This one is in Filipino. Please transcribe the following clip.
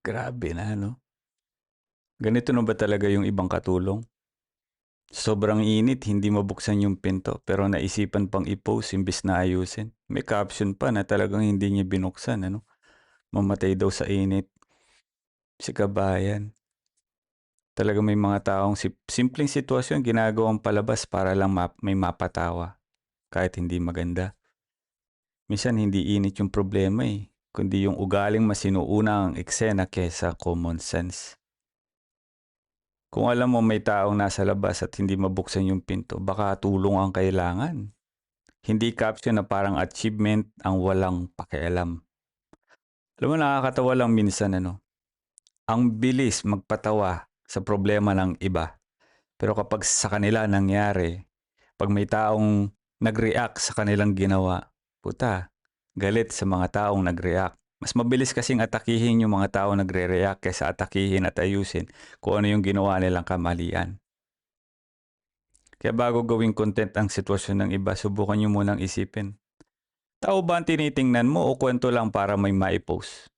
Grabe na 'no? Ganito na ba talaga yung ibang katulong? Sobrang init, hindi mabuksan yung pinto pero naisipan pang i-post imbes na ayusin. May caption pa na talagang hindi niya binuksan ano, mamatay daw sa init. Si kabayan. Talagang may mga taong simpleng sitwasyon ginagawang palabas para lang may mapatawa kahit hindi maganda. Minsan hindi init yung problema eh, kundi yung ugaling mas inuuna ang eksena kesa common sense. Kung alam mo may taong nasa labas at hindi mabuksan yung pinto, baka tulong ang kailangan. Hindi caption na parang achievement ang walang pakialam. Alam mo, nakakatawa lang minsan ano. Ang bilis magpatawa sa problema ng iba. Pero kapag sa kanila nangyari, pag may taong nag-react sa kanilang ginawa, puta, galit sa mga taong nag-react. Mas mabilis kasing atakihin yung mga taong nagre-react kaysa atakihin at ayusin kung ano yung ginawa nilang kamalian. Kaya bago gawing content ang sitwasyon ng iba, subukan nyo munang isipin. Tao ba ang tinitingnan mo o kwento lang para may maipost?